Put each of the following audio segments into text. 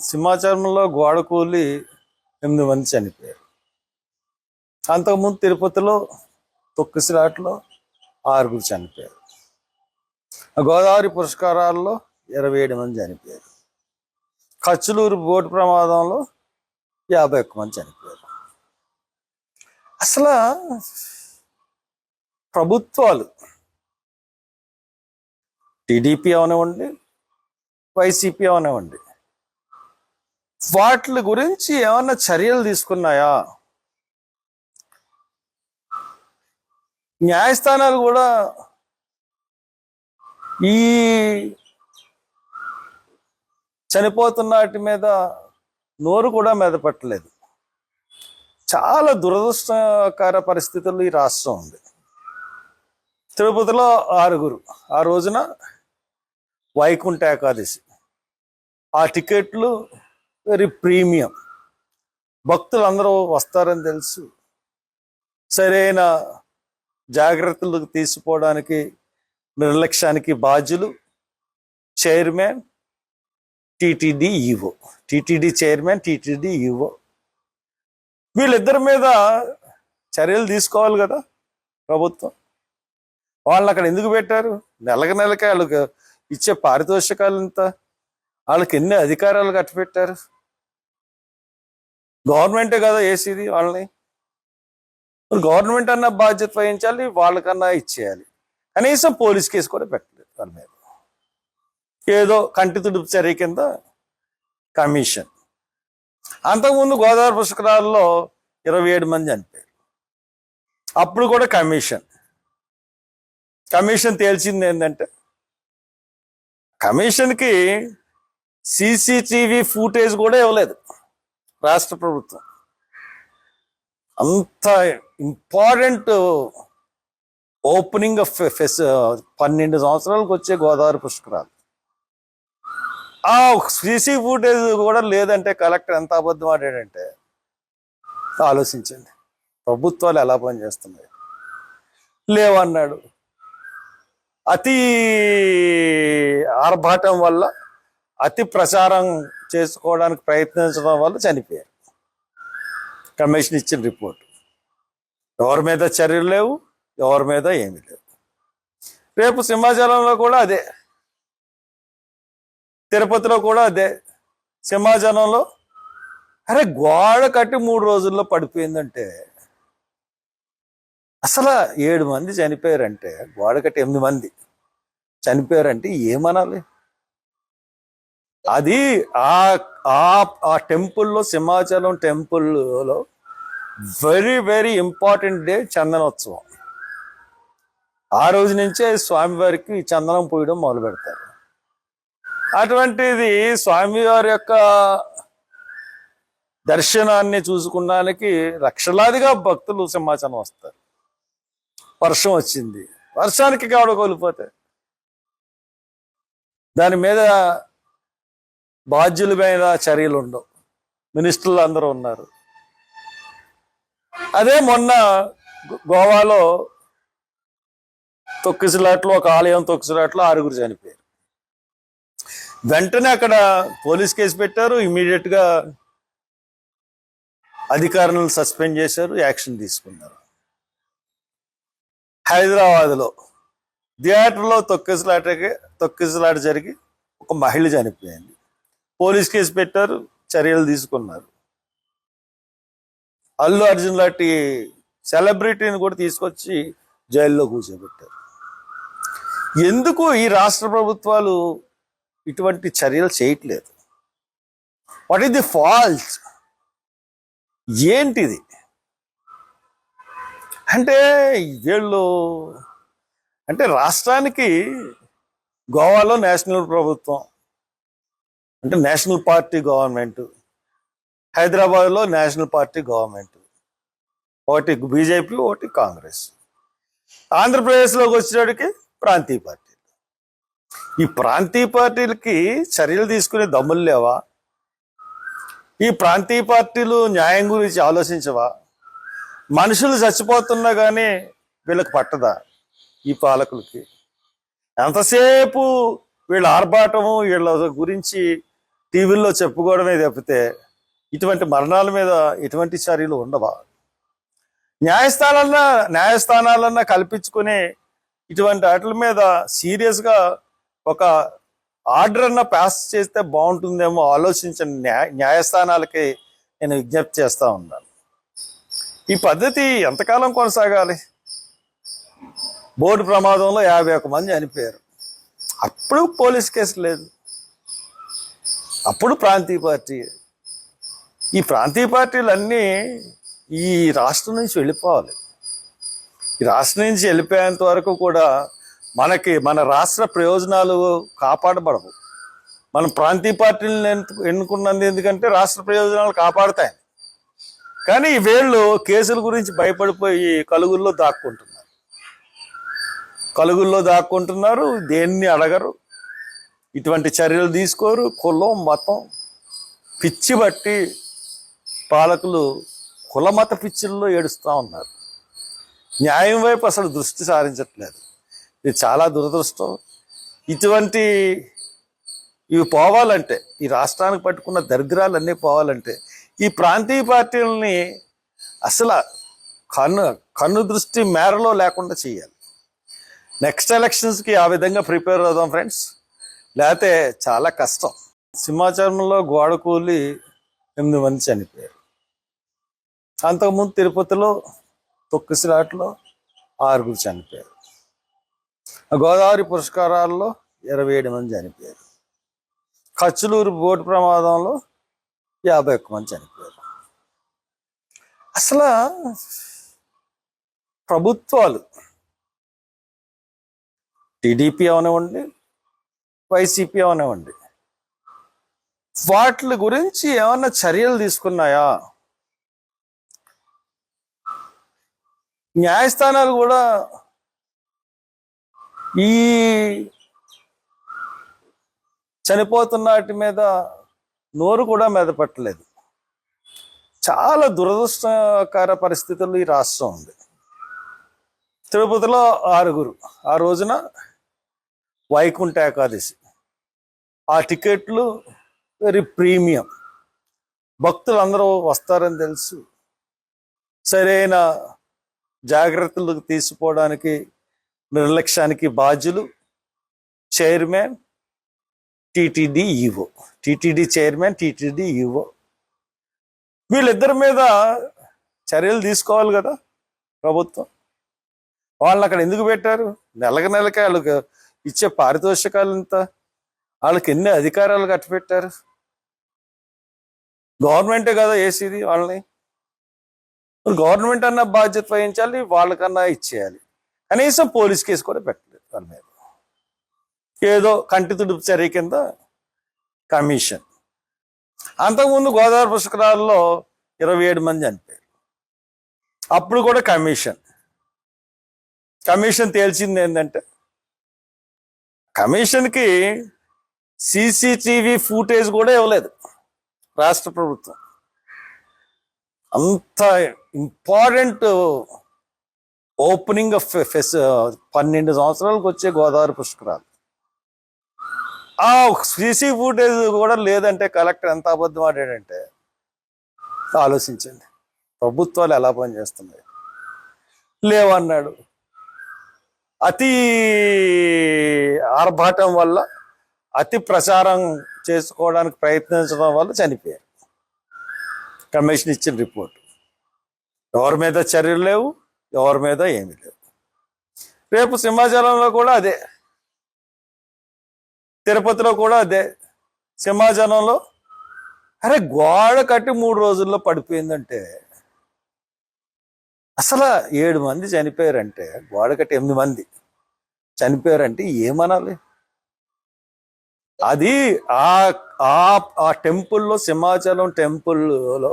సింహాచలంలో గోడ కూలి 8 మంది చనిపోయారు. అంతకుముందు తిరుపతిలో తొక్కిసలాటలో 6 చనిపోయారు. గోదావరి పురస్కారాల్లో 27 మంది చనిపోయారు. కచ్చులూరు బోటు ప్రమాదంలో 51 మంది చనిపోయారు. అసలు ప్రభుత్వాలు టీడీపీ అవనివ్వండి, వైసీపీ అవనివ్వండి, వాటి గురించి ఏమన్నా చర్యలు తీసుకున్నాయా? న్యాయస్థానాలు కూడా ఈ చనిపోతున్న వాటి మీద నోరు కూడా మెదపట్టలేదు. చాలా దురదృష్టకర పరిస్థితుల్లో ఈ రాష్ట్రం ఉంది. తిరుపతిలో 6 ఆ రోజున వైకుంఠ ఏకాదశి. ఆ టికెట్లు వెరీ ప్రీమియం. భక్తులు అందరూ వస్తారని తెలుసు. సరైన జాగ్రత్తలు తీసుకోవడానికి నిర్లక్ష్యానికి బాధ్యులు chairman, TTD EO. TTD chairman, TTD EO వీళ్ళిద్దరి మీద చర్యలు తీసుకోవాలి కదా ప్రభుత్వం. వాళ్ళని అక్కడ ఎందుకు పెట్టారు? నెలకి వాళ్ళకి ఇచ్చే పారితోషికాలు ఎంత? వాళ్ళకి ఎన్ని అధికారాలు కట్టపెట్టారు? గవర్నమెంటే కదా వేసేది వాళ్ళని. గవర్నమెంట్ అన్న బాధ్యత వహించాలి, వాళ్ళకన్నా ఇచ్చేయాలి. కనీసం పోలీస్ కేసు కూడా పెట్టలేదు వాళ్ళ మీద. ఏదో కంటి తుడుపు చర్య కింద కమిషన్. అంతకుముందు గోదావరి పుష్కరాల్లో 27 మంది చనిపోయారు. అప్పుడు కూడా కమిషన్ తేల్చింది ఏంటంటే, కమిషన్కి సీసీటీవీ ఫుటేజ్ కూడా ఇవ్వలేదు రాష్ట్ర ప్రభుత్వం. అంత ఇంపార్టెంట్ ఓపెనింగ్ ఆఫ్ 12 సంవత్సరాలకు వచ్చే గోదావరి పుష్కరాలు, ఆ సీసీ ఫుటేజ్ కూడా లేదంటే కలెక్టర్ ఎంత అబద్ధం ఆడాడంటే ఆలోచించండి. ప్రభుత్వాలు ఎలా పనిచేస్తున్నాయి. లేవన్నాడు. అతి ఆర్భాటం వల్ల, అతి ప్రచారం చేసుకోవడానికి ప్రయత్నించడం వల్ల చనిపోయారు. కమిషన్ ఇచ్చిన రిపోర్ట్. ఎవరి మీద చర్యలు లేవు, ఎవరి మీద ఏమీ లేవు. రేపు సింహాచలంలో కూడా అదే, తిరుపతిలో కూడా అదే. సింహాచలంలో అరే గోడ కట్టి 3 రోజుల్లో పడిపోయిందంటే, అసలు 7 మంది చనిపోయారంటే, గోడ కట్టి 8 మంది చనిపోయారంటే ఏమనాలి? అది ఆ టెంపుల్లో, సింహాచలం టెంపుల్లో very very important day Chandanotsavam. ఆ రోజు నుంచే స్వామివారికి చందనం పోయడం మొదలు పెడతారు. అటువంటిది స్వామివారి యొక్క దర్శనాన్ని చూసుకున్నానికి లక్షలాదిగా భక్తులు సింహాచలం వస్తారు. వర్షం వచ్చింది, వర్షానికి గోడ కోల్పోతే దాని మీద బాధ్యుల మీద చర్యలు ఉండవు. మినిస్టర్లు అందరూ ఉన్నారు. అదే మొన్న గోవాలో తొక్కిసలాట్లో, ఒక ఆలయం తొక్కిసలాట్లో 6 చనిపోయారు. వెంటనే అక్కడ పోలీస్ కేసు పెట్టారు. ఇమీడియట్ గా అధికారులను సస్పెండ్ చేశారు, యాక్షన్ తీసుకున్నారు. హైదరాబాద్లో థియేటర్లో తొక్కిసలాట జరిగి ఒక మహిళ చనిపోయింది. పోలీస్ కేసు పెట్టారు, చర్యలు తీసుకున్నారు. అల్లు అర్జున్ లాంటి సెలబ్రిటీని కూడా తీసుకొచ్చి జైల్లో కూర్చోబెట్టారు. ఎందుకు ఈ రాష్ట్ర ప్రభుత్వాలు ఇటువంటి చర్యలు చేయట్లేదు? What is the fault? ఏంటిది అంటే, వీళ్ళు అంటే రాష్ట్రానికి గోవాలో నేషనల్ ప్రభుత్వం అంటే నేషనల్ పార్టీ గవర్నమెంట్, హైదరాబాద్లో నేషనల్ పార్టీ గవర్నమెంట్, ఒకటి బీజేపీ, ఒకటి కాంగ్రెస్. ఆంధ్రప్రదేశ్లోకి వచ్చేటికి ప్రాంతీయ పార్టీలు. ఈ ప్రాంతీయ పార్టీలకి చర్యలు తీసుకునే దమ్ములు లేవా? ఈ ప్రాంతీయ పార్టీలు న్యాయం గురించి ఆలోచించవా? మనుషులు చచ్చిపోతున్నా కానీ వీళ్ళకి పట్టదా? ఈ పాలకులకి ఎంతసేపు వీళ్ళ ఆర్భాటము, వీళ్ళ గురించి టీవీల్లో చెప్పుకోవడమే తప్పితే ఇటువంటి మరణాల మీద ఎటువంటి చర్యలు ఉండవా? న్యాయస్థానాలన్నా కల్పించుకుని ఇటువంటి వాటి మీద సీరియస్గా ఒక ఆర్డర్ అన్న పాస్ చేస్తే బాగుంటుందేమో ఆలోచించండి. న్యాయస్థానాలకి నేను విజ్ఞప్తి చేస్తా ఉన్నాను. ఈ పద్ధతి ఎంతకాలం కొనసాగాలి? బోర్డు ప్రమాదంలో 51 మంది చనిపోయారు. అప్పుడు పోలీస్ కేసు లేదు, అప్పుడు ప్రాంతీయ పార్టీ. ఈ ప్రాంతీయ పార్టీలన్నీ ఈ రాష్ట్రం నుంచి వెళ్ళిపోవాలి. ఈ రాష్ట్రం నుంచి వెళ్ళిపోయేంత వరకు కూడా మన రాష్ట్ర ప్రయోజనాలు కాపాడబడవు. మనం ప్రాంతీయ పార్టీలను ఎన్నుకున్నది ఎందుకంటే రాష్ట్ర ప్రయోజనాలు కాపాడతాయి. కానీ వీళ్ళు కేసుల గురించి భయపడిపోయి కలుగుల్లో దాక్కుంటున్నారు. దేన్ని అడగరు, ఇటువంటి చర్యలు తీసుకోరు. కులం మతం పిచ్చి బట్టి పాలకులు కులమత పిచ్చిల్లో ఏడుస్తూ ఉన్నారు. న్యాయం వైపు అసలు దృష్టి సారించట్లేదు. ఇది చాలా దురదృష్టం. ఇవి పోవాలంటే, ఈ రాష్ట్రానికి పట్టుకున్న దరిద్రాలన్నీ పోవాలంటే ఈ ప్రాంతీయ పార్టీలని అసలు కన్ను దృష్టి మేరలో లేకుండా చేయాలి. నెక్స్ట్ ఎలక్షన్స్కి ఆ విధంగా ప్రిపేర్ అవుదాం ఫ్రెండ్స్, లేకపోతే చాలా కష్టం. సింహాచలంలో గోడ కూలి 8 మంది చనిపోయారు. అంతకుముందు తిరుపతిలో తొక్కిసలాట్లో 6 చనిపోయారు. గోదావరి పుష్కరాల్లో 27 మంది చనిపోయారు. కచ్చులూరు బోటు ప్రమాదంలో 51 మంది చనిపోయారు. అసలు ప్రభుత్వాలు టీడీపీ అవనివ్వండి, వైసీపీ అవనివ్వండి, వాటి గురించి ఏమన్నా చర్యలు తీసుకున్నాయా? న్యాయస్థానాలు కూడా ఈ చనిపోతున్న వాటి మీద నోరు కూడా మెదపట్టలేదు. చాలా దురదృష్టకర పరిస్థితుల్లో ఈ రాష్ట్రం ఉంది. తిరుపతిలో 6 ఆ రోజున వైకుంఠ ఏకాదశి. ఆ టికెట్లు వెరీ ప్రీమియం. భక్తులు అందరూ వస్తారని తెలుసు. సరైన జాగ్రత్తలు తీసుకోవడానికి నిర్లక్ష్యానికి బాధ్యులు chairman, TTD EO, TTD chairman, TTD EO, వీళ్ళిద్దరి మీద చర్యలు తీసుకోవాలి కదా ప్రభుత్వం. వాళ్ళని అక్కడ ఎందుకు పెట్టారు? నెలకి వాళ్ళకి ఇచ్చే పారితోషికాలు ఎంత? వాళ్ళకి ఎన్ని అధికారాలు కట్టబెట్టారు? గవర్నమెంటే కదా వేసేది వాళ్ళని. గవర్నమెంట్ అన్న బాధ్యత వహించాలి, వాళ్ళకన్నా ఇచ్చేయాలి. కనీసం పోలీస్ కేసు కూడా పెట్టలేదు వాళ్ళ మీద. ఏదో కంటి తుడుపు చర్య కింద కమిషన్. అంతకుముందు గోదావరి పుష్కరాల్లో 27 మంది చనిపోయారు. అప్పుడు కూడా కమిషన్ తేల్చింది ఏంటంటే, కమిషన్కి సీసీటీవీ ఫుటేజ్ కూడా ఇవ్వలేదు రాష్ట్ర ప్రభుత్వం. అంత ఇంపార్టెంట్ ఓపెనింగ్ ఆఫ్ 12 సంవత్సరాలకు వచ్చే గోదావరి పుష్కరాలు, ఆ సీసీ ఫుటేజ్ కూడా లేదంటే కలెక్టర్ ఎంత అబద్ధం ఆడాడంటే ఆలోచించండి. ప్రభుత్వాలు ఎలా పనిచేస్తున్నాయి. లేవన్నాడు. అతి ఆర్భాటం వల్ల, అతి ప్రచారం చేసుకోవడానికి ప్రయత్నించడం వల్ల చనిపోయారు. కమిషన్ ఇచ్చిన రిపోర్ట్. ఎవరి మీద చర్యలు లేవు, ఎవరి మీద ఏమీ లేవు. రేపు సింహాచలంలో కూడా అదే, తిరుపతిలో కూడా అదే. సింహాచలంలో గోడ కట్టి 3 రోజుల్లో పడిపోయిందంటే, అసలు 7 మంది చనిపోయారంటే, గోడ కట్టి 8 మంది చనిపోయారంటే ఏమనాలి? అది ఆ టెంపుల్లో, సింహాచలం టెంపుల్లో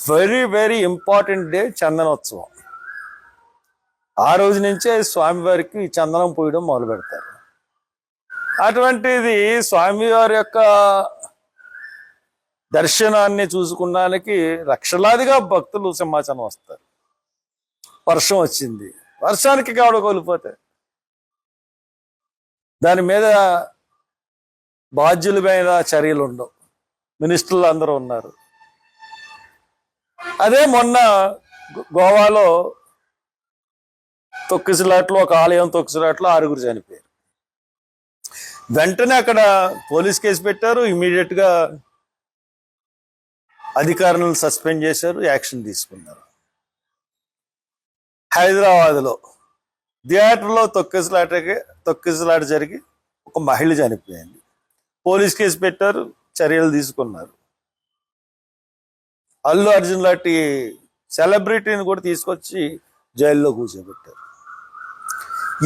very very important day Chandanotsavam. ఆ రోజు నుంచే స్వామివారికి చందనం పోయడం మొదలు పెడతారు. అటువంటిది స్వామివారి యొక్క దర్శనాన్ని చూసుకున్నానికి లక్షలాదిగా భక్తులు సింహాచలం వస్తారు. వర్షం వచ్చింది, వర్షానికి కావడ కోల్పోతే దాని మీద బాధ్యులమైన చర్యలు ఉండవు. మినిస్టర్లు అందరూ ఉన్నారు. అదే మొన్న గోవాలో తొక్కిసలాట్లో, ఒక ఆలయం తొక్కిసలాట్లో 6 చనిపోయారు. వెంటనే అక్కడ పోలీస్ కేసు పెట్టారు. ఇమీడియట్ గా అధికారులను సస్పెండ్ చేశారు, యాక్షన్ తీసుకున్నారు. హైదరాబాద్లో థియేటర్లో తొక్కిసలాట జరిగి ఒక మహిళ చనిపోయింది. పోలీస్ కేసు పెట్టారు, చర్యలు తీసుకున్నారు. అల్లు అర్జున్ లాంటి సెలబ్రిటీని కూడా తీసుకొచ్చి జైల్లో కూర్చోబెట్టారు.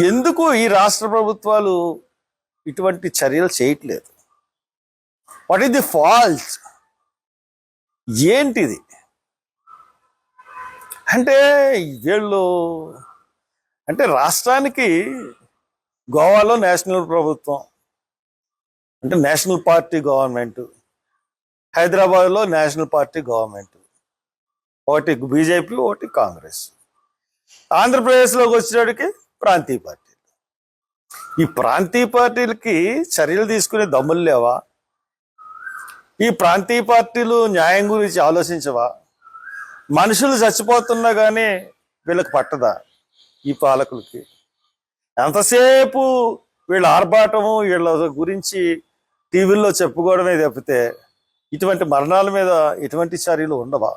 ఎందుకు ఈ రాష్ట్ర ప్రభుత్వాలు ఇటువంటి చర్యలు చేయట్లేదు? What is the fault? ఏంటిది అంటే వీళ్ళు అంటే రాష్ట్రానికి గోవాలో నేషనల్ ప్రభుత్వం అంటే నేషనల్ పార్టీ గవర్నమెంట్, హైదరాబాద్లో నేషనల్ పార్టీ గవర్నమెంట్, ఒకటి బీజేపీ, ఒకటి కాంగ్రెస్. ఆంధ్రప్రదేశ్లోకి వచ్చేటికి ప్రాంతీయ పార్టీలు. ఈ ప్రాంతీయ పార్టీలకి చర్యలు తీసుకునే దమ్ములు లేవా? ఈ ప్రాంతీయ పార్టీలు న్యాయం గురించి ఆలోచించవా? మనుషులు చచ్చిపోతున్నా కానీ వీళ్ళకి పట్టదా? ఈ పాలకులకి ఎంతసేపు వీళ్ళ ఆర్భాటము, వీళ్ళ గురించి టీవీల్లో చెప్పుకోవడమే తప్పితే ఇటువంటి మరణాల మీద ఎటువంటి చర్యలు ఉండవా?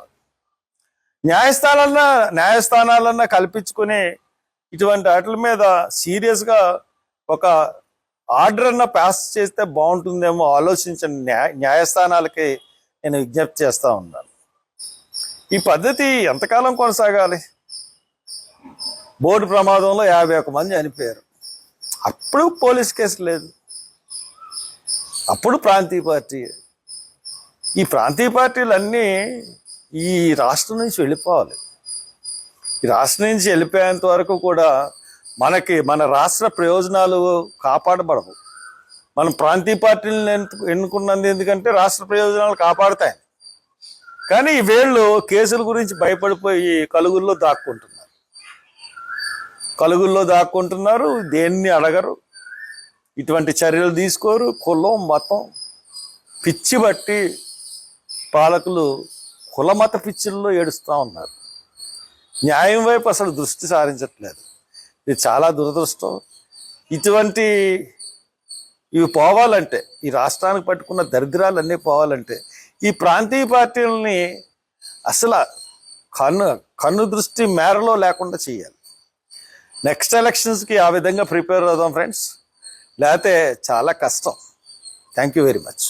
న్యాయస్థానాలన్నా కల్పించుకుని ఇటువంటి వాటి మీద సీరియస్గా ఒక ఆర్డర్ అన్న పాస్ చేస్తే బాగుంటుందేమో ఆలోచించండి. న్యాయస్థానాలకి నేను విజ్ఞప్తి చేస్తూ ఉన్నాను. ఈ పద్ధతి ఎంతకాలం కొనసాగాలి? బోటు ప్రమాదంలో 51 మంది చనిపోయారు. అప్పుడు పోలీస్ కేసు లేదు, అప్పుడు ప్రాంతీయ పార్టీ. ఈ ప్రాంతీయ పార్టీలన్నీ ఈ రాష్ట్రం నుంచి వెళ్ళిపోవాలి. ఈ రాష్ట్రం నుంచి వెళ్ళిపోయేంత వరకు కూడా మన రాష్ట్ర ప్రయోజనాలు కాపాడబడవు. మనం ప్రాంతీయ పార్టీలను ఎన్నుకున్నది ఎందుకంటే రాష్ట్ర ప్రయోజనాలు కాపాడుతాయి. కానీ వీళ్ళు కేసుల గురించి భయపడిపోయి కలుగుల్లో దాక్కుంటున్నారు, దేన్ని అడగరు, ఇటువంటి చర్యలు తీసుకోరు. కులం మతం పిచ్చి బట్టి పాలకులు కులమత పిచ్చిల్లో ఏడుస్తూ ఉన్నారు. న్యాయం వైపు అసలు దృష్టి సారించట్లేదు. ఇది చాలా దురదృష్టం. ఇవి పోవాలంటే, ఈ రాష్ట్రానికి పట్టుకున్న దరిద్రాలన్నీ పోవాలంటే ఈ ప్రాంతీయ పార్టీలని అసలు కన్ను దృష్టి మేరలో లేకుండా చేయాలి. నెక్స్ట్ ఎలక్షన్స్కి ఆ విధంగా ప్రిపేర్ అవుదాం ఫ్రెండ్స్, లేకపోతే చాలా కష్టం. Thank you very much.